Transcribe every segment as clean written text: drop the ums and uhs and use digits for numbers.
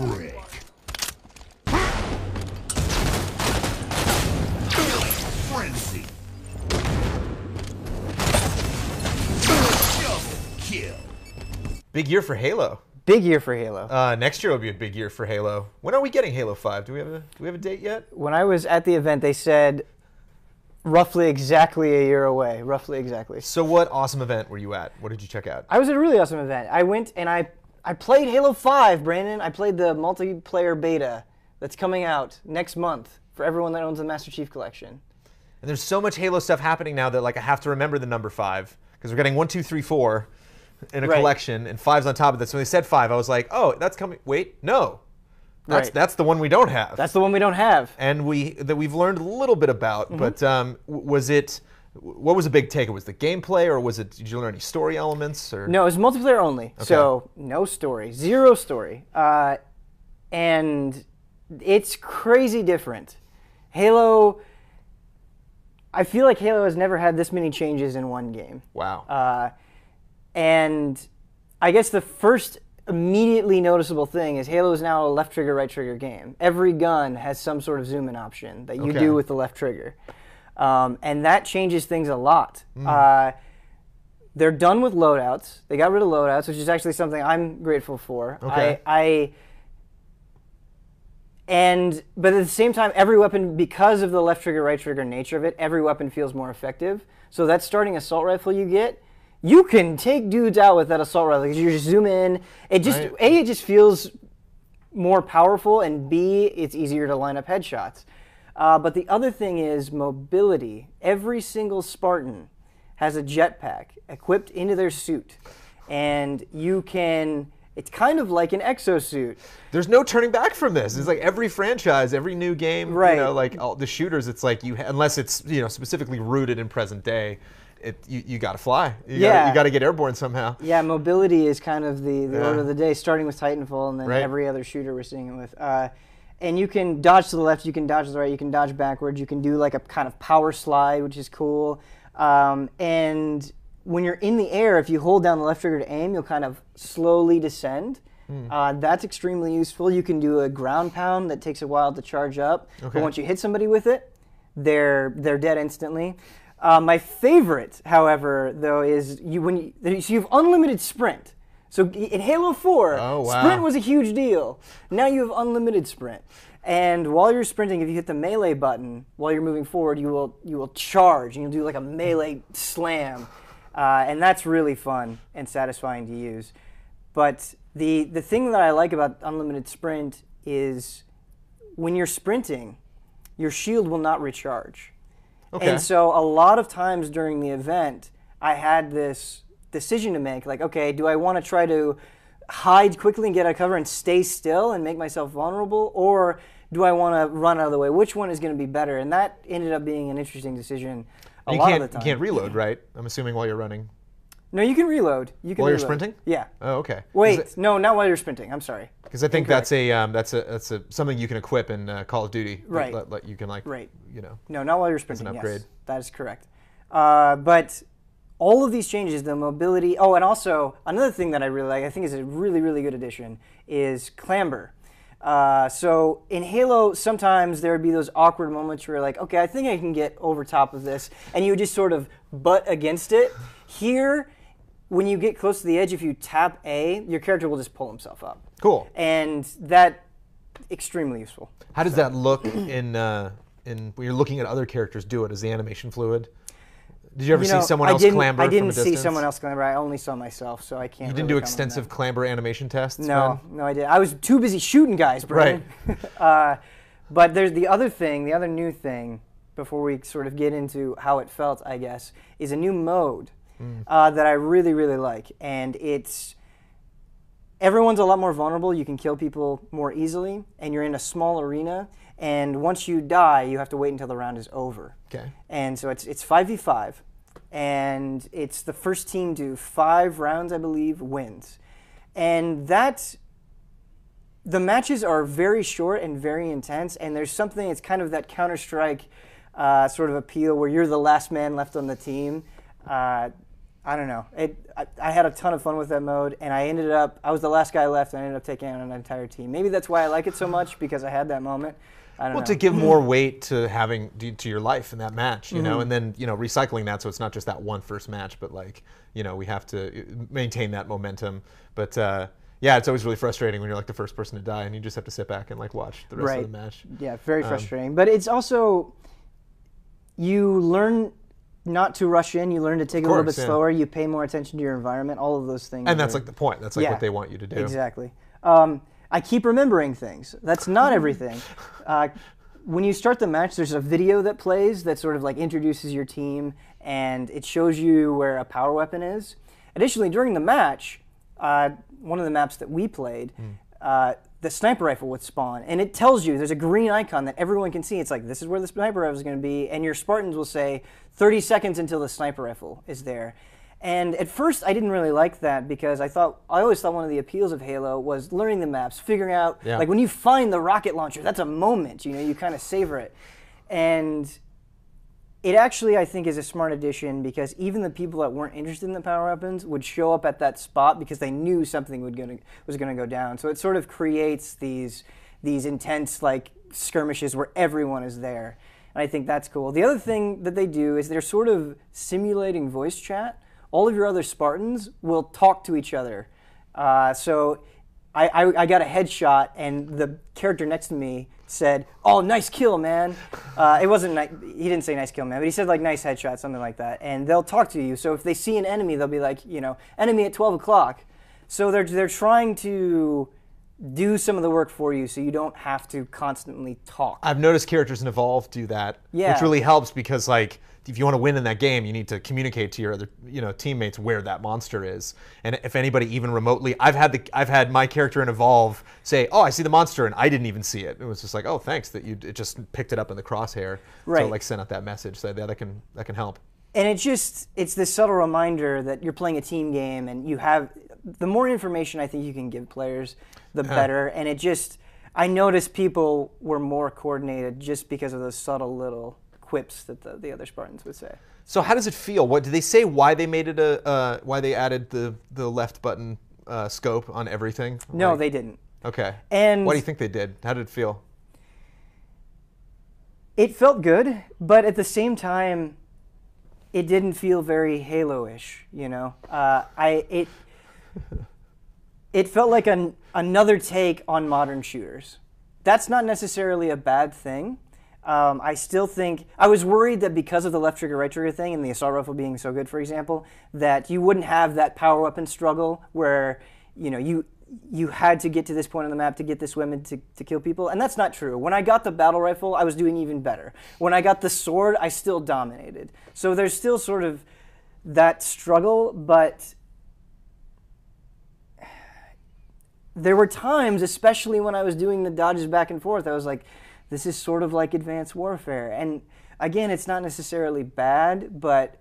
Brick. Frenzy. Double kill. Big year for Halo. Big year for Halo. Next year will be a big year for Halo. When are we getting Halo 5? Do we have a date yet? When I was at the event, they said roughly exactly a year away. Roughly exactly. So what awesome event were you at? What did you check out? I was at a really awesome event. I went and I played Halo 5, Brandon. I played the multiplayer beta that's coming out next month for everyone that owns the Master Chief Collection. And there's so much Halo stuff happening now that like I have to remember the number 5 because we're getting 1, 2, 3, 4 in a collection, and 5's on top of that. So when they said 5, I was like, oh, that's coming. Wait, no. That's the one we don't have. That's the one we don't have. And we've learned a little bit about. But what was a big take? Was the gameplay, or did you learn any story elements? Or? No, it was multiplayer only. Okay. So no story, zero story, and it's crazy different. Halo. I feel like Halo has never had this many changes in one game. Wow. And I guess the first immediately noticeable thing is Halo is now a left trigger, right trigger game. Every gun has some sort of zoom in option that you do with the left trigger. And that changes things a lot. They're done with loadouts. They got rid of loadouts, which is actually something I'm grateful for. Okay. But at the same time, every weapon, because of the left trigger, right trigger nature of it, every weapon feels more effective. So that starting assault rifle you get, you can take dudes out with that assault rifle because you just zoom in. It just A, it just feels more powerful, and B, it's easier to line up headshots. But the other thing is mobility. Every single Spartan has a jetpack equipped into their suit, and you can. It's kind of like an exosuit. There's no turning back from this. It's like every franchise, every new game, you know, like all the shooters. It's like unless it's specifically rooted in present day. You got to fly. You got to get airborne somehow. Yeah, mobility is kind of the order of the day, starting with Titanfall and then every other shooter we're seeing it with. And you can dodge to the left, you can dodge to the right, you can dodge backwards, you can do like a kind of power slide, which is cool. And when you're in the air, if you hold down the left trigger to aim, you'll kind of slowly descend. That's extremely useful. You can do a ground pound that takes a while to charge up. But once you hit somebody with it, they're dead instantly. My favorite, however, though, is you've unlimited sprint. So in Halo 4, sprint was a huge deal. Now you have unlimited sprint. And while you're sprinting, if you hit the melee button while you're moving forward, you will charge, and you'll do like a melee slam. And that's really fun and satisfying to use. But the thing that I like about unlimited sprint is when you're sprinting, your shield will not recharge. And so a lot of times during the event, I had this decision to make, like, okay, do I want to try to hide quickly and get out of cover and stay still and make myself vulnerable, or do I want to run out of the way? Which one is going to be better? And that ended up being an interesting decision a lot of the time. You can't reload, right? I'm assuming while you're running. No, you can reload. You can while reload. You're sprinting? Yeah. Oh, okay. Wait, no, not while you're sprinting. I'm sorry. Because I think that's something you can equip in Call of Duty. Right. That you can No, not while you're sprinting. As an upgrade. Yes, that is correct. But all of these changes, the mobility. Oh, and also another thing that I really like, I think is a really, really good addition, is clamber. So in Halo, sometimes there would be those awkward moments where you're like, okay, I think I can get over top of this, and you would just sort of butt against it. Here, when you get close to the edge, if you tap A, your character will just pull himself up. Cool. And that extremely useful. How does that look in when you're looking at other characters do it? Is the animation fluid? Did you ever see someone else clamber from a distance? I didn't see someone else clamber. I only saw myself, so I can't. You didn't do extensive clamber animation tests? No, no, I didn't. I was too busy shooting guys, Brian. Right. But there's the other thing, the other new thing, before we sort of get into how it felt, I guess, is a new mode that I really, really like. And everyone's a lot more vulnerable. You can kill people more easily, and you're in a small arena. And once you die, you have to wait until the round is over. Okay. And so it's 5v5, and it's the first team to 5 rounds, I believe, wins. And the matches are very short and very intense, and there's something, it's kind of that Counter-Strike sort of appeal where you're the last man left on the team. I don't know. I had a ton of fun with that mode, and I was the last guy left, and I ended up taking out an entire team. Maybe that's why I like it so much, because I had that moment. I don't know. To give more weight to having to your life in that match, you know, and then recycling that so it's not just that one first match, but like we have to maintain that momentum. But yeah, it's always really frustrating when you're like the first person to die and you just have to sit back and like watch the rest of the match. Yeah, very frustrating. But it's also, you learn not to rush in. You learn to take it a little bit slower. You pay more attention to your environment. All of those things. And that's like the point. That's like what they want you to do. Exactly. I keep remembering things. That's not everything. When you start the match, there's a video that plays that sort of like introduces your team, and it shows you where a power weapon is. Additionally, during the match, one of the maps that we played, the sniper rifle would spawn, and it tells you, there's a green icon that everyone can see. It's like, this is where the sniper rifle is going to be, and your Spartans will say 30 seconds until the sniper rifle is there. And at first, I didn't really like that, because I always thought one of the appeals of Halo was learning the maps, figuring out, like when you find the rocket launcher, that's a moment, you kind of savor it. And it actually, I think, is a smart addition, because even the people that weren't interested in the power weapons would show up at that spot because they knew something was going to go down. So it sort of creates these intense like skirmishes where everyone is there. And I think that's cool. The other thing that they do is they're sort of simulating voice chat. All of your other Spartans will talk to each other. So I got a headshot, and the character next to me said, "Oh, nice kill, man." It wasn't he didn't say nice kill, man, but he said like nice headshot, something like that. And they'll talk to you. So if they see an enemy, they'll be like, enemy at 12 o'clock. So they're trying to do some of the work for you, so you don't have to constantly talk. I've noticed characters in Evolve do that, which really helps, because like if you want to win in that game, you need to communicate to your other teammates where that monster is. And if anybody even remotely, I've had my character in Evolve say, "Oh, I see the monster," and I didn't even see it. It was just like, "Oh, thanks that it just picked it up in the crosshair." Right. So like sent out that message. So that can help. And it's this subtle reminder that you're playing a team game, and the more information I think you can give players, the better. And I noticed people were more coordinated just because of those subtle little quips that the other Spartans would say. So how does it feel? What did they say? Why they made it why they added the left button scope on everything? No, they didn't. Okay. And what do you think they did? How did it feel? It felt good, but at the same time, it didn't feel very Halo-ish. It felt like another take on modern shooters. That's not necessarily a bad thing. I still think, I was worried that because of the left trigger, right trigger thing and the assault rifle being so good, for example, that you wouldn't have that power weapon struggle where, you had to get to this point on the map to get this weapon to kill people. And that's not true. When I got the battle rifle, I was doing even better. When I got the sword, I still dominated. So there's still sort of that struggle, but there were times, especially when I was doing the dodges back and forth, I was like, this is sort of like Advanced Warfare. And again, it's not necessarily bad, but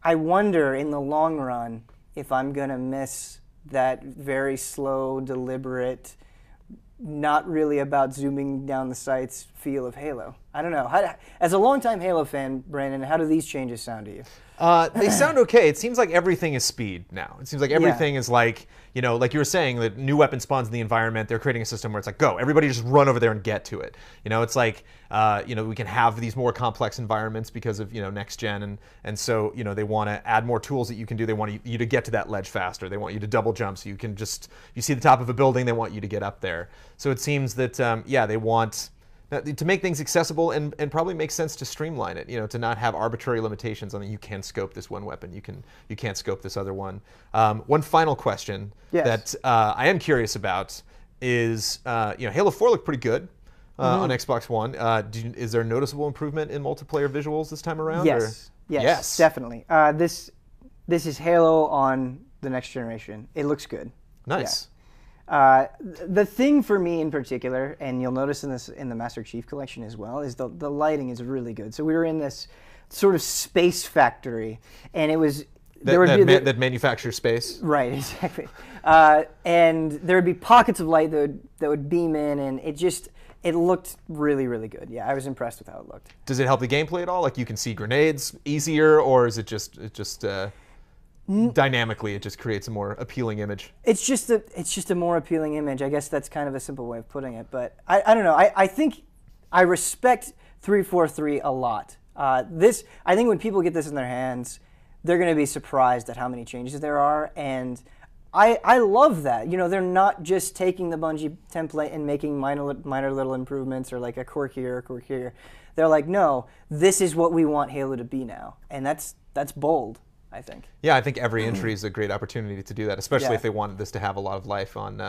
I wonder in the long run if I'm going to miss that very slow, deliberate, not really about zooming down the sights feel of Halo. I don't know. As a longtime Halo fan, Brandon, how do these changes sound to you? They sound okay. It seems like everything is speed now. It seems like everything is like, like you were saying, that new weapon spawns in the environment. They're creating a system where it's like, go, everybody just run over there and get to it. It's like, we can have these more complex environments because of, next gen. And so, they want to add more tools that you can do. They want you to get to that ledge faster. They want you to double jump so you can just, you see the top of a building, they want you to get up there. So it seems that, they want to make things accessible and probably makes sense to streamline it, to not have arbitrary limitations on that you can scope this one weapon, you can't scope this other one. One final question that I am curious about is, Halo 4 looked pretty good on Xbox One. Is there a noticeable improvement in multiplayer visuals this time around? Yes, definitely. This is Halo on the next generation. It looks good. Nice. Yeah. The thing for me in particular, and you'll notice in the Master Chief Collection as well, is the lighting is really good. So we were in this sort of space factory, and it was that manufactures space. Right, exactly. And there would be pockets of light that would beam in, and it looked really, really good. Yeah, I was impressed with how it looked. Does it help the gameplay at all? Like you can see grenades easier, or is it just? dynamically it just creates a more appealing image. It's just a more appealing image. I guess that's kind of a simple way of putting it. But I don't know. I think I respect 343 a lot. I think when people get this in their hands, they're going to be surprised at how many changes there are, and I love that. You know, they're not just taking the Bungie template and making minor little improvements or like a quirk here, a quirk here. They're like, no, this is what we want Halo to be now, and that's bold, I think. Yeah, I think every entry is a great opportunity to do that, especially if they wanted this to have a lot of life on,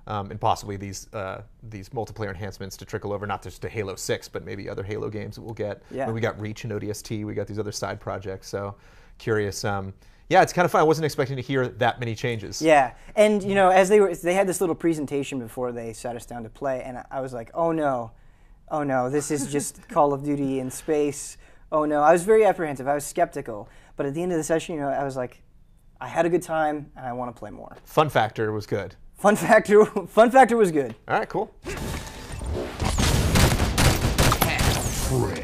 and possibly these multiplayer enhancements to trickle over, not just to Halo 6, but maybe other Halo games that we'll get. Yeah. I mean, we got Reach and ODST, we got these other side projects, so curious. Yeah, it's kind of fun. I wasn't expecting to hear that many changes. Yeah, and you know, as they had this little presentation before they sat us down to play, and I was like, oh no, this is just Call of Duty in space. Oh no, I was very apprehensive. I was skeptical, but at the end of the session, you know, I was like, I had a good time, and I want to play more. Fun factor was good. Fun factor was good. All right, cool. Half-Frame.